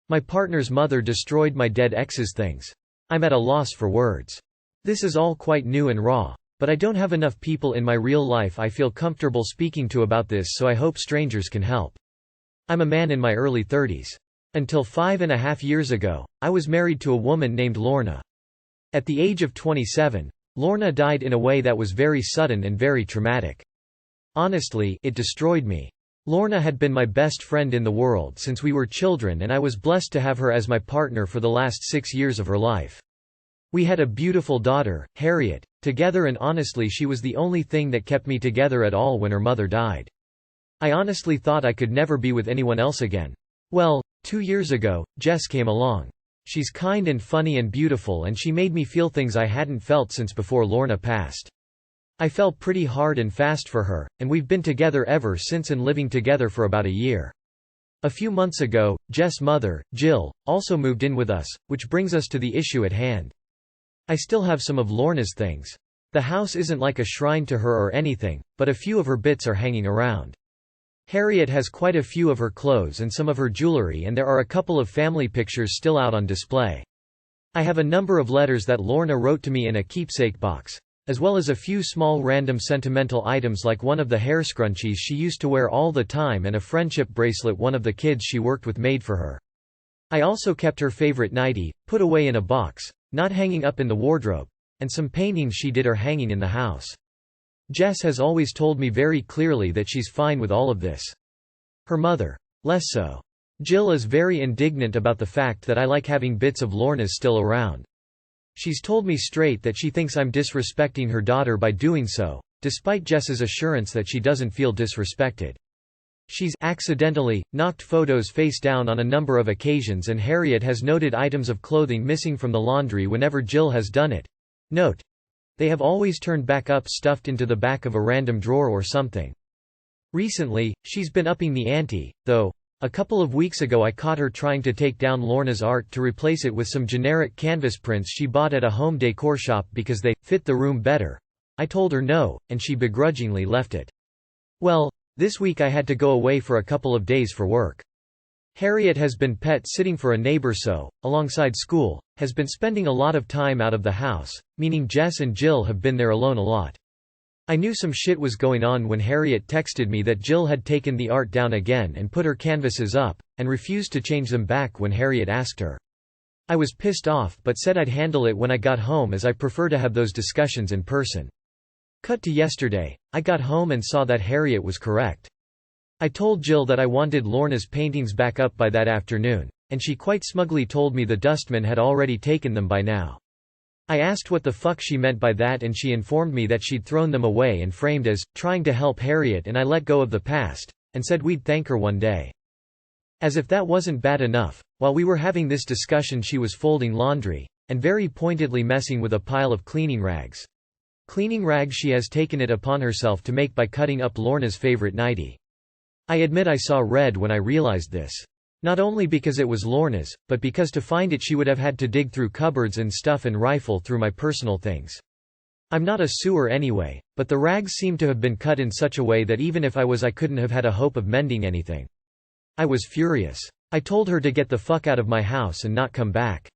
My partner's mother destroyed my dead ex's things. I'm at a loss for words. This is all quite new and raw, but I don't have enough people in my real life I feel comfortable speaking to about this, so I hope strangers can help. I'm a man in my early 30s. Until 5.5 years ago, I was married to a woman named Lorna. At the age of 27, Lorna died in a way that was very sudden and very traumatic. Honestly, it destroyed me. Lorna had been my best friend in the world since we were children, and I was blessed to have her as my partner for the last 6 years of her life. We had a beautiful daughter, Harriet, together, and honestly she was the only thing that kept me together at all when her mother died. I honestly thought I could never be with anyone else again. Well, 2 years ago, Jess came along. She's kind and funny and beautiful, and she made me feel things I hadn't felt since before Lorna passed. I fell pretty hard and fast for her, and we've been together ever since and living together for about a year. A few months ago, Jess' mother, Jill, also moved in with us, which brings us to the issue at hand. I still have some of Lorna's things. The house isn't like a shrine to her or anything, but a few of her bits are hanging around. Harriet has quite a few of her clothes and some of her jewelry, and there are a couple of family pictures still out on display. I have a number of letters that Lorna wrote to me in a keepsake box, as well as a few small random sentimental items like one of the hair scrunchies she used to wear all the time and a friendship bracelet one of the kids she worked with made for her. I also kept her favorite nightie, put away in a box, not hanging up in the wardrobe, and some paintings she did are hanging in the house. Jess has always told me very clearly that she's fine with all of this. Her mother, less so. Jill is very indignant about the fact that I like having bits of Lorna's still around. She's told me straight that she thinks I'm disrespecting her daughter by doing so, despite Jess's assurance that she doesn't feel disrespected. She's accidentally knocked photos face down on a number of occasions, and Harriet has noted items of clothing missing from the laundry whenever Jill has done it. Note: they have always turned back up stuffed into the back of a random drawer or something. Recently, she's been upping the ante, though. A couple of weeks ago I caught her trying to take down Lorna's art to replace it with some generic canvas prints she bought at a home decor shop because they fit the room better. I told her no, and she begrudgingly left it. Well, this week I had to go away for a couple of days for work. Harriet has been pet sitting for a neighbor, so, alongside school, has been spending a lot of time out of the house, meaning Jess and Jill have been there alone a lot. I knew some shit was going on when Harriet texted me that Jill had taken the art down again and put her canvases up, and refused to change them back when Harriet asked her. I was pissed off but said I'd handle it when I got home, as I prefer to have those discussions in person. Cut to yesterday, I got home and saw that Harriet was correct. I told Jill that I wanted Lorna's paintings back up by that afternoon, and she quite smugly told me the dustman had already taken them by now. I asked what the fuck she meant by that, and she informed me that she'd thrown them away and framed as trying to help Harriet, and I let go of the past, and said we'd thank her one day. As if that wasn't bad enough, while we were having this discussion she was folding laundry, and very pointedly messing with a pile of cleaning rags. Cleaning rags she has taken it upon herself to make by cutting up Lorna's favorite nightie. I admit I saw red when I realized this. Not only because it was Lorna's, but because to find it she would have had to dig through cupboards and stuff and rifle through my personal things. I'm not a sewer anyway, but the rags seem to have been cut in such a way that even if I was, I couldn't have had a hope of mending anything. I was furious. I told her to get the fuck out of my house and not come back.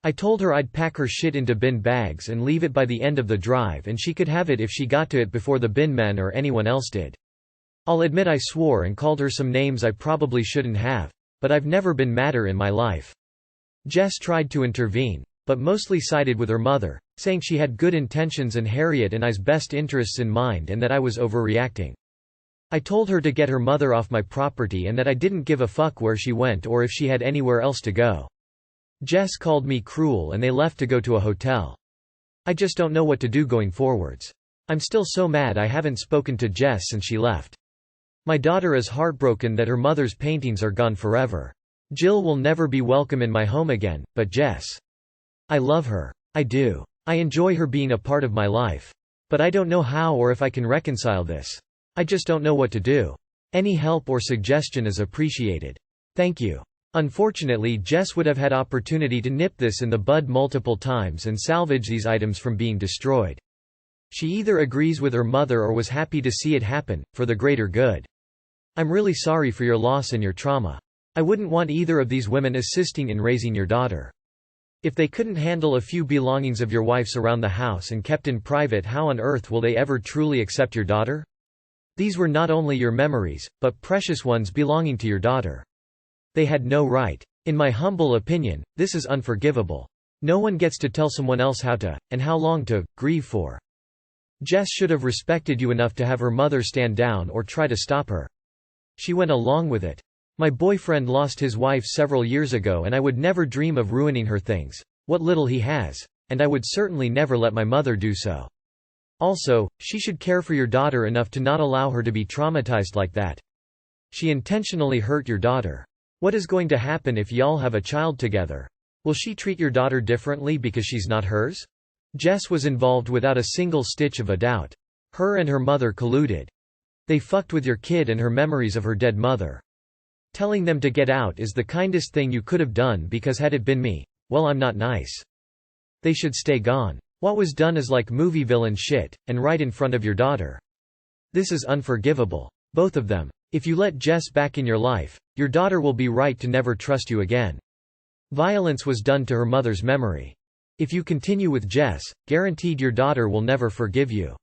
I told her I'd pack her shit into bin bags and leave it by the end of the drive, and she could have it if she got to it before the bin men or anyone else did. I'll admit I swore and called her some names I probably shouldn't have. But I've never been madder in my life. Jess tried to intervene, but mostly sided with her mother, saying she had good intentions and Harriet and I's best interests in mind, and that I was overreacting. I told her to get her mother off my property and that I didn't give a fuck where she went or if she had anywhere else to go. Jess called me cruel and they left to go to a hotel. I just don't know what to do going forwards. I'm still so mad I haven't spoken to Jess since she left. My daughter is heartbroken that her mother's paintings are gone forever. Jill will never be welcome in my home again, but Jess. I love her. I do. I enjoy her being a part of my life. But I don't know how or if I can reconcile this. I just don't know what to do. Any help or suggestion is appreciated. Thank you. Unfortunately, Jess would have had opportunity to nip this in the bud multiple times and salvage these items from being destroyed. She either agrees with her mother or was happy to see it happen, for the greater good. I'm really sorry for your loss and your trauma. I wouldn't want either of these women assisting in raising your daughter. If they couldn't handle a few belongings of your wife's around the house and kept in private, how on earth will they ever truly accept your daughter? These were not only your memories, but precious ones belonging to your daughter. They had no right. In my humble opinion, this is unforgivable. No one gets to tell someone else how to, and how long to, grieve for. Jess should have respected you enough to have her mother stand down or try to stop her. She went along with it. My boyfriend lost his wife several years ago and I would never dream of ruining her things, what little he has, and I would certainly never let my mother do so. Also, she should care for your daughter enough to not allow her to be traumatized like that. She intentionally hurt your daughter. What is going to happen if y'all have a child together? Will she treat your daughter differently because she's not hers? Jess was involved without a single stitch of a doubt. Her and her mother colluded. They fucked with your kid and her memories of her dead mother. Telling them to get out is the kindest thing you could have done because had it been me, well, I'm not nice. They should stay gone. What was done is like movie villain shit, and right in front of your daughter. This is unforgivable. Both of them. If you let Jess back in your life, your daughter will be right to never trust you again. Violence was done to her mother's memory. If you continue with Jess, guaranteed your daughter will never forgive you.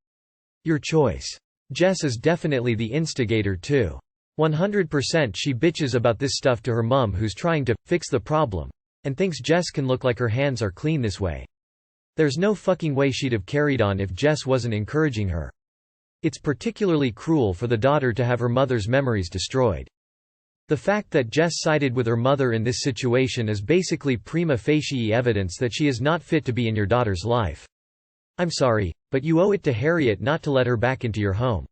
Your choice. Jess is definitely the instigator too. 100% she bitches about this stuff to her mom who's trying to fix the problem, and thinks Jess can look like her hands are clean this way. There's no fucking way she'd have carried on if Jess wasn't encouraging her. It's particularly cruel for the daughter to have her mother's memories destroyed. The fact that Jess sided with her mother in this situation is basically prima facie evidence that she is not fit to be in your daughter's life. I'm sorry, but you owe it to Harriet not to let her back into your home.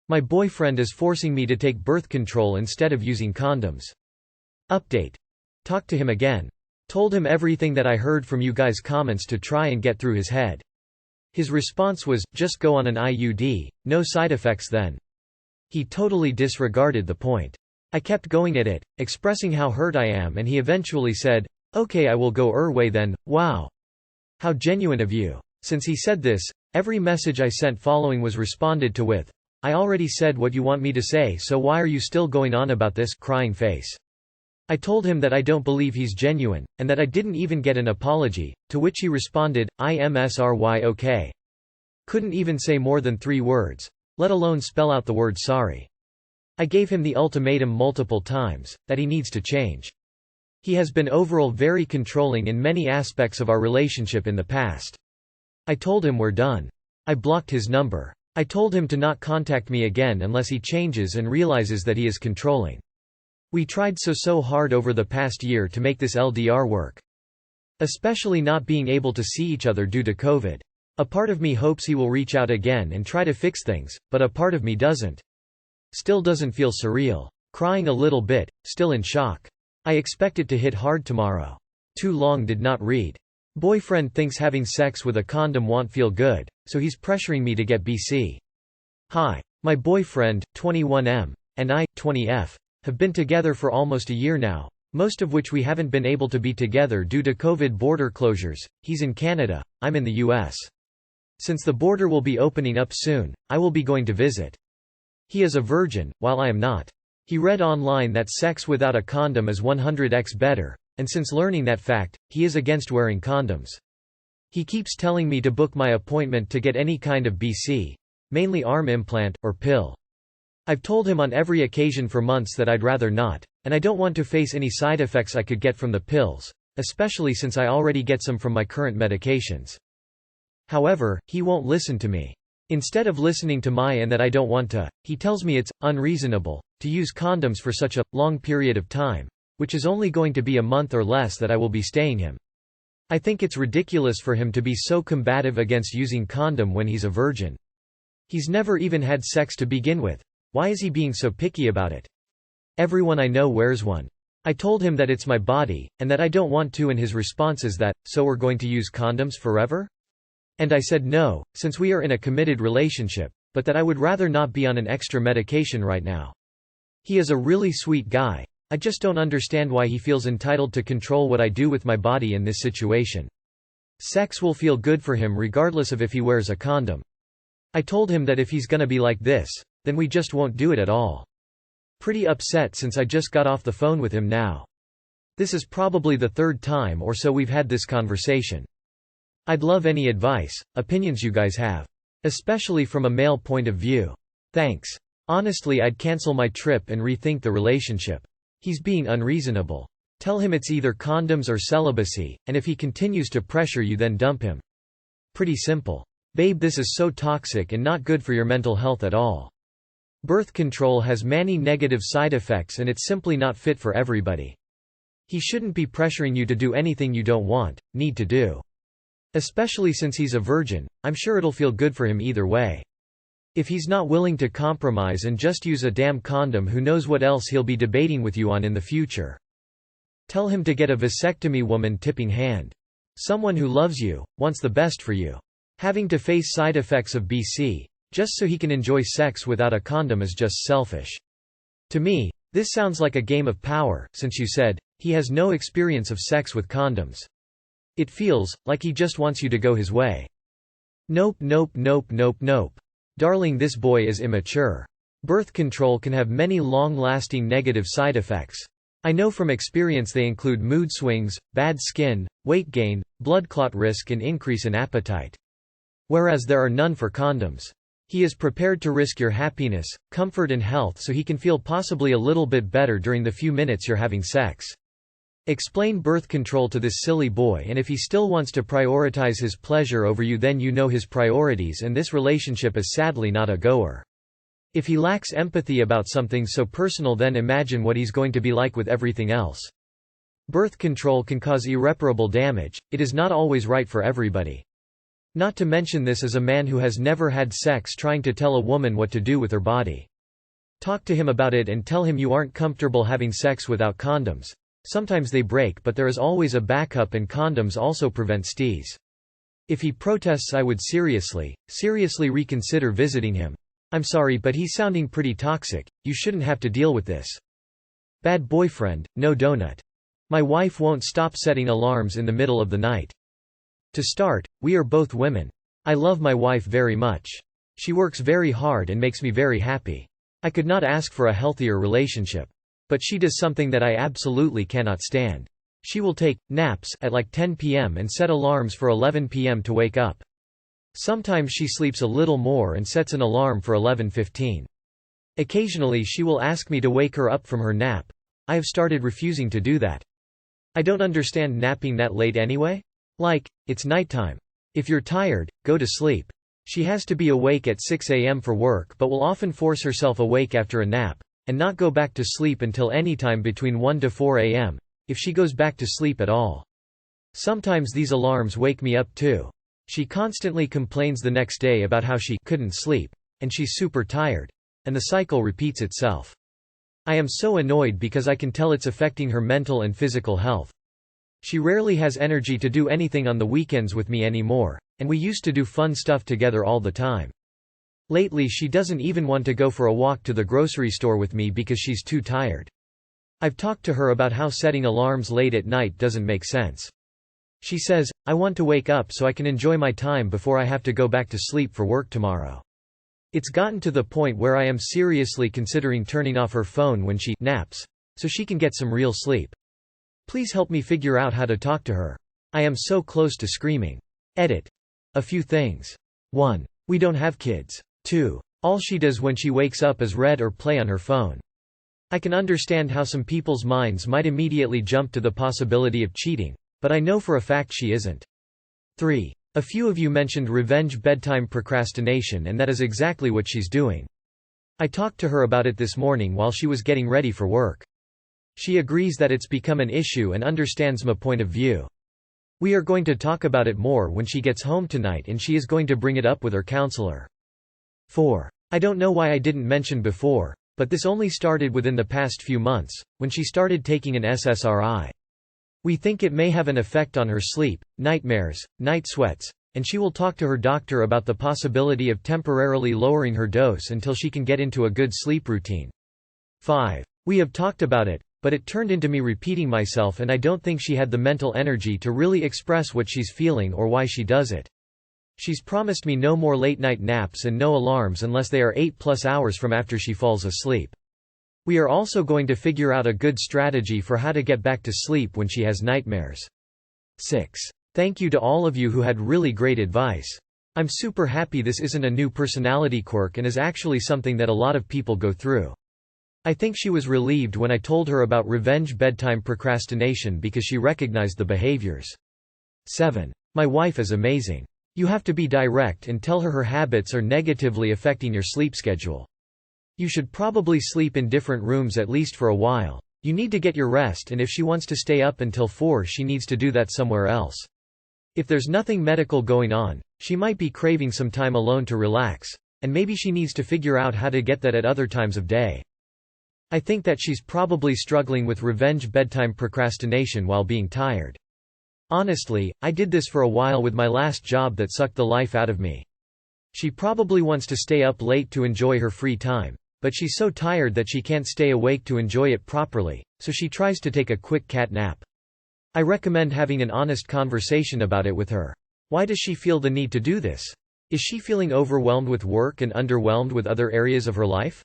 My boyfriend is forcing me to take birth control instead of using condoms. Update. Talked to him again. Told him everything that I heard from you guys' comments to try and get through his head. His response was, just go on an IUD, no side effects then. He totally disregarded the point. I kept going at it, expressing how hurt I am, and he eventually said, okay, I will go way then. Wow. How genuine of you. Since he said this, every message I sent following was responded to with, I already said what you want me to say, so why are you still going on about this, crying face. I told him that I don't believe he's genuine, and that I didn't even get an apology, to which he responded, IMSRY okay. Couldn't even say more than 3 words, let alone spell out the word sorry. I gave him the ultimatum multiple times, that he needs to change. He has been overall very controlling in many aspects of our relationship in the past. I told him we're done. I blocked his number. I told him to not contact me again unless he changes and realizes that he is controlling. We tried so hard over the past year to make this LDR work. Especially not being able to see each other due to COVID. A part of me hopes he will reach out again and try to fix things, but a part of me doesn't. Still doesn't feel surreal. Crying a little bit, still in shock. I expect it to hit hard tomorrow. Too long did not read. Boyfriend thinks having sex with a condom won't feel good, so he's pressuring me to get BC. Hi. My boyfriend, 21M, and I, 20F, have been together for almost a year now, most of which we haven't been able to be together due to COVID border closures. He's in Canada, I'm in the US. Since the border will be opening up soon, I will be going to visit. He is a virgin, while I am not. He read online that sex without a condom is 100x better, and since learning that fact, he is against wearing condoms. He keeps telling me to book my appointment to get any kind of BC, mainly arm implant, or pill. I've told him on every occasion for months that I'd rather not, and I don't want to face any side effects I could get from the pills, especially since I already get some from my current medications. However, he won't listen to me. Instead of listening to my and that I don't want to, he tells me it's unreasonable to use condoms for such a long period of time, which is only going to be a month or less that I will be staying him. I think it's ridiculous for him to be so combative against using condom when he's a virgin. He's never even had sex to begin with. Why is he being so picky about it? Everyone I know wears one. I told him that it's my body, and that I don't want to, and his response is that, so we're going to use condoms forever? And I said no, since we are in a committed relationship, but that I would rather not be on an extra medication right now. He is a really sweet guy. I just don't understand why he feels entitled to control what I do with my body in this situation. Sex will feel good for him regardless of if he wears a condom. I told him that if he's gonna be like this, then we just won't do it at all. Pretty upset since I just got off the phone with him now. This is probably the third time or so we've had this conversation. I'd love any advice, opinions you guys have. Especially from a male point of view. Thanks. Honestly, I'd cancel my trip and rethink the relationship. He's being unreasonable. Tell him it's either condoms or celibacy, and if he continues to pressure you, then dump him. Pretty simple. Babe, this is so toxic and not good for your mental health at all. Birth control has many negative side effects and it's simply not fit for everybody. He shouldn't be pressuring you to do anything you don't need to do. Especially since he's a virgin, I'm sure it'll feel good for him either way. If he's not willing to compromise and just use a damn condom, who knows what else he'll be debating with you on in the future. Tell him to get a vasectomy, woman tipping hand. Someone who loves you, wants the best for you. Having to face side effects of BC, just so he can enjoy sex without a condom is just selfish. To me, this sounds like a game of power, since you said, he has no experience of sex with condoms. It feels like he just wants you to go his way. Nope, nope, nope, nope, nope. Darling, this boy is immature. Birth control can have many long-lasting negative side effects. I know from experience they include mood swings, bad skin, weight gain, blood clot risk and increase in appetite. Whereas there are none for condoms. He is prepared to risk your happiness, comfort and health so he can feel possibly a little bit better during the few minutes you're having sex. Explain birth control to this silly boy, and if he still wants to prioritize his pleasure over you, then you know his priorities and this relationship is sadly not a goer. If he lacks empathy about something so personal, then imagine what he's going to be like with everything else. Birth control can cause irreparable damage, it is not always right for everybody. Not to mention this is a man who has never had sex trying to tell a woman what to do with her body. Talk to him about it and tell him you aren't comfortable having sex without condoms. Sometimes they break, but there is always a backup, and condoms also prevent STIs. If he protests, I would seriously reconsider visiting him. I'm sorry, but he's sounding pretty toxic, you shouldn't have to deal with this. Bad boyfriend, no donut. My wife won't stop setting alarms in the middle of the night. To start, we are both women. I love my wife very much. She works very hard and makes me very happy. I could not ask for a healthier relationship. But she does something that I absolutely cannot stand. She will take naps at like 10 p.m. and set alarms for 11 p.m. to wake up. Sometimes she sleeps a little more and sets an alarm for 11:15. Occasionally she will ask me to wake her up from her nap. I have started refusing to do that. I don't understand napping that late anyway. Like, it's nighttime. If you're tired, go to sleep. She has to be awake at 6 a.m. for work, but will often force herself awake after a nap, and not go back to sleep until any time between 1 to 4 a.m., if she goes back to sleep at all. Sometimes these alarms wake me up too. She constantly complains the next day about how she couldn't sleep, and she's super tired, and the cycle repeats itself. I am so annoyed because I can tell it's affecting her mental and physical health. She rarely has energy to do anything on the weekends with me anymore, and we used to do fun stuff together all the time. Lately she doesn't even want to go for a walk to the grocery store with me because she's too tired. I've talked to her about how setting alarms late at night doesn't make sense. She says, I want to wake up so I can enjoy my time before I have to go back to sleep for work tomorrow. It's gotten to the point where I am seriously considering turning off her phone when she naps, so she can get some real sleep. Please help me figure out how to talk to her. I am so close to screaming. Edit. A few things. 1. We don't have kids. 2. All she does when she wakes up is read or play on her phone. I can understand how some people's minds might immediately jump to the possibility of cheating, but I know for a fact she isn't. 3. A few of you mentioned revenge bedtime procrastination, and that is exactly what she's doing. I talked to her about it this morning while she was getting ready for work. She agrees that it's become an issue and understands my point of view. We are going to talk about it more when she gets home tonight, and she is going to bring it up with her counselor. 4. I don't know why I didn't mention before, but this only started within the past few months, when she started taking an SSRI. We think it may have an effect on her sleep, nightmares, night sweats, and she will talk to her doctor about the possibility of temporarily lowering her dose until she can get into a good sleep routine. 5. We have talked about it, but it turned into me repeating myself, and I don't think she had the mental energy to really express what she's feeling or why she does it. She's promised me no more late-night naps and no alarms unless they are 8+ hours from after she falls asleep. We are also going to figure out a good strategy for how to get back to sleep when she has nightmares. 6. Thank you to all of you who had really great advice. I'm super happy this isn't a new personality quirk and is actually something that a lot of people go through. I think she was relieved when I told her about revenge bedtime procrastination because she recognized the behaviors. 7. My wife is amazing. You have to be direct and tell her habits are negatively affecting your sleep schedule. You should probably sleep in different rooms at least for a while. You need to get your rest, and if she wants to stay up until 4, she needs to do that somewhere else. If there's nothing medical going on, she might be craving some time alone to relax, and maybe she needs to figure out how to get that at other times of day. I think that she's probably struggling with revenge bedtime procrastination while being tired. Honestly, I did this for a while with my last job that sucked the life out of me. She probably wants to stay up late to enjoy her free time, but she's so tired that she can't stay awake to enjoy it properly, so she tries to take a quick cat nap. I recommend having an honest conversation about it with her. Why does she feel the need to do this? Is she feeling overwhelmed with work and underwhelmed with other areas of her life?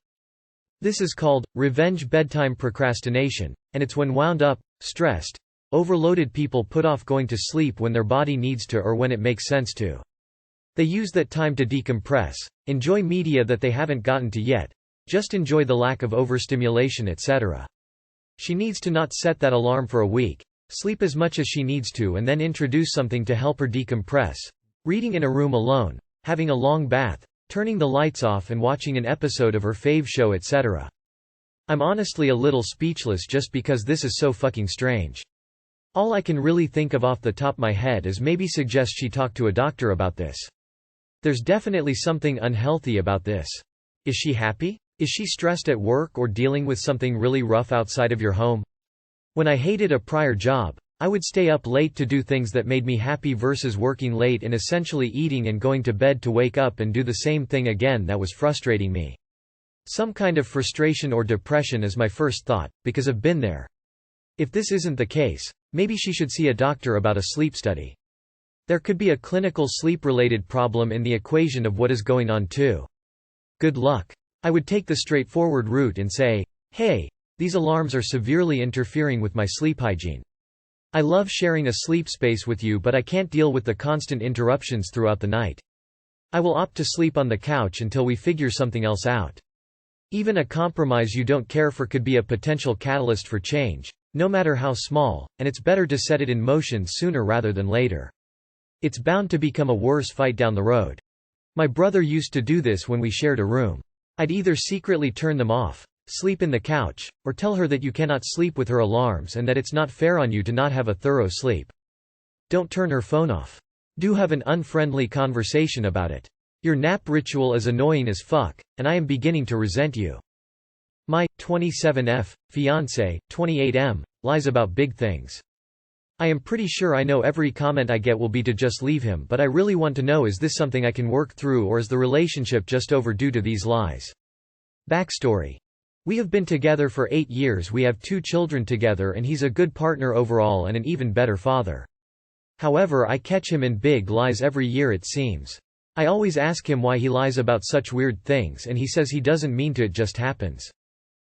This is called revenge bedtime procrastination, and it's when wound up, stressed, overloaded people put off going to sleep when their body needs to or when it makes sense to. They use that time to decompress, enjoy media that they haven't gotten to yet, just enjoy the lack of overstimulation, etc. She needs to not set that alarm for a week, sleep as much as she needs to, and then introduce something to help her decompress. Reading in a room alone, having a long bath, turning the lights off and watching an episode of her fave show, etc. I'm honestly a little speechless just because this is so fucking strange. All I can really think of off the top of my head is maybe suggest she talk to a doctor about this. There's definitely something unhealthy about this. Is she happy? Is she stressed at work or dealing with something really rough outside of your home? When I hated a prior job, I would stay up late to do things that made me happy versus working late and essentially eating and going to bed to wake up and do the same thing again. That was frustrating me. Some kind of frustration or depression is my first thought, because I've been there. If this isn't the case, maybe she should see a doctor about a sleep study. There could be a clinical sleep-related problem in the equation of what is going on too. Good luck. I would take the straightforward route and say, hey, these alarms are severely interfering with my sleep hygiene. I love sharing a sleep space with you, but I can't deal with the constant interruptions throughout the night. I will opt to sleep on the couch until we figure something else out. Even a compromise you don't care for could be a potential catalyst for change, no matter how small, and it's better to set it in motion sooner rather than later. It's bound to become a worse fight down the road. My brother used to do this when we shared a room. I'd either secretly turn them off, sleep in the couch, or tell her that you cannot sleep with her alarms and that it's not fair on you to not have a thorough sleep. Don't turn her phone off. Do have an unfriendly conversation about it. Your nap ritual is annoying as fuck, and I am beginning to resent you. My 27F fiancé, 28M, lies about big things. I am pretty sure I know every comment I get will be to just leave him, but I really want to know, is this something I can work through, or is the relationship just over due to these lies? Backstory. We have been together for 8 years, we have 2 children together, and he's a good partner overall and an even better father. However, I catch him in big lies every year it seems. I always ask him why he lies about such weird things, and he says he doesn't mean to, it just happens.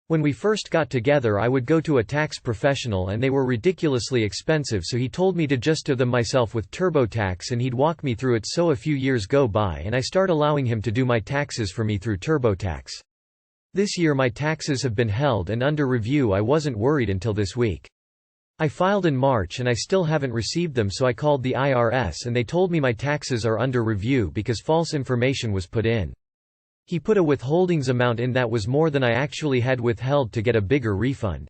When we first got together, I would go to a tax professional and they were ridiculously expensive, so he told me to just do them myself with TurboTax, and he'd walk me through it. So a few years go by and I start allowing him to do my taxes for me through TurboTax. This year my taxes have been held and under review. I wasn't worried until this week. I filed in March and I still haven't received them, so I called the IRS and they told me my taxes are under review because false information was put in. He put a withholdings amount in that was more than I actually had withheld to get a bigger refund.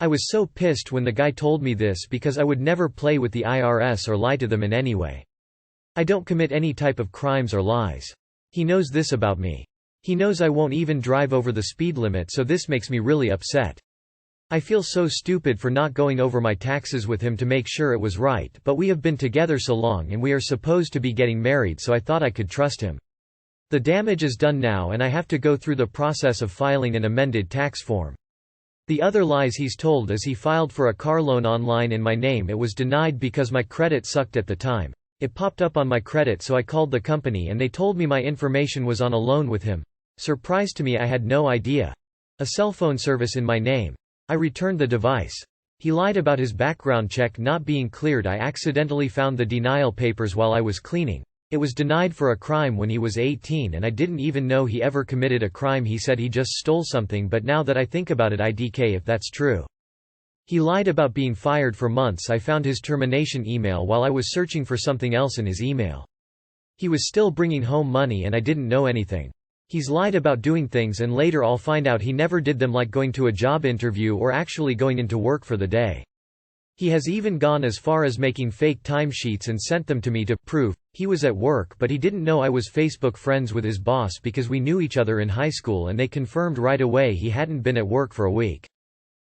I was so pissed when the guy told me this because I would never play with the IRS or lie to them in any way. I don't commit any type of crimes or lies. He knows this about me. He knows I won't even drive over the speed limit, so this makes me really upset. I feel so stupid for not going over my taxes with him to make sure it was right, but we have been together so long and we are supposed to be getting married, so I thought I could trust him. The damage is done now and I have to go through the process of filing an amended tax form. The other lies he's told is he filed for a car loan online in my name. It was denied because my credit sucked at the time. It popped up on my credit, so I called the company and they told me my information was on a loan with him. Surprise to me, I had no idea. A cell phone service in my name. I returned the device. He lied about his background check not being cleared. I accidentally found the denial papers while I was cleaning. It was denied for a crime when he was 18 and I didn't even know he ever committed a crime. He said he just stole something, but now that I think about it, IDK if that's true. He lied about being fired for months. I found his termination email while I was searching for something else in his email. He was still bringing home money and I didn't know anything. He's lied about doing things and later I'll find out he never did them, like going to a job interview or actually going into work for the day. He has even gone as far as making fake timesheets and sent them to me to prove he was at work, but he didn't know I was Facebook friends with his boss because we knew each other in high school and they confirmed right away he hadn't been at work for a week.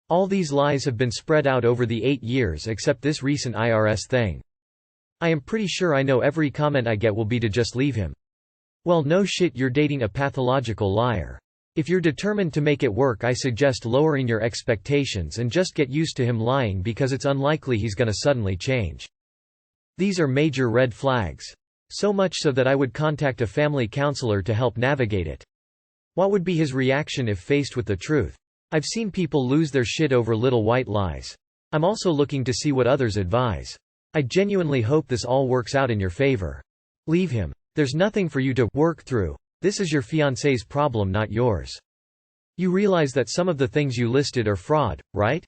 All these lies have been spread out over the 8 years except this recent IRS thing. I am pretty sure I know every comment I get will be to just leave him. Well, no shit, you're dating a pathological liar. If you're determined to make it work, I suggest lowering your expectations and just get used to him lying because it's unlikely he's gonna suddenly change. These are major red flags. So much so that I would contact a family counselor to help navigate it. What would be his reaction if faced with the truth? I've seen people lose their shit over little white lies. I'm also looking to see what others advise. I genuinely hope this all works out in your favor. Leave him. There's nothing for you to work through. This is your fiancé's problem, not yours. You realize that some of the things you listed are fraud, right?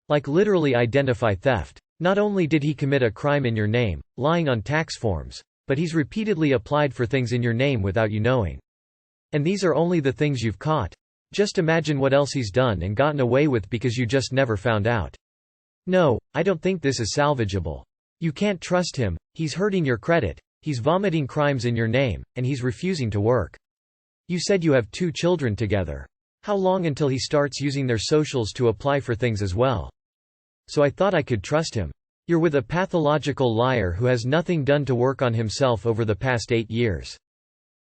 Like literally identity theft. Not only did he commit a crime in your name, lying on tax forms, but he's repeatedly applied for things in your name without you knowing. And these are only the things you've caught. Just imagine what else he's done and gotten away with because you just never found out. No, I don't think this is salvageable. You can't trust him, he's hurting your credit. He's vomiting crimes in your name, and he's refusing to work. You said you have 2 children together. How long until he starts using their socials to apply for things as well? So I thought I could trust him. You're with a pathological liar who has nothing done to work on himself over the past 8 years.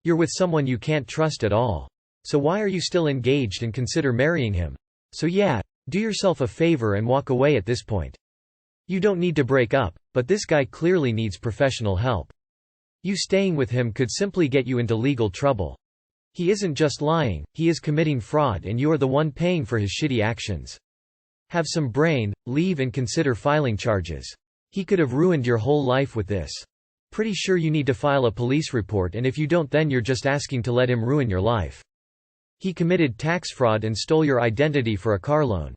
You're with someone you can't trust at all. So why are you still engaged and consider marrying him? So yeah, do yourself a favor and walk away at this point. You don't need to break up, but this guy clearly needs professional help. You staying with him could simply get you into legal trouble. He isn't just lying, he is committing fraud and you are the one paying for his shitty actions. Have some brain, leave and consider filing charges. He could have ruined your whole life with this. Pretty sure you need to file a police report, and if you don't, then you're just asking to let him ruin your life. He committed tax fraud and stole your identity for a car loan.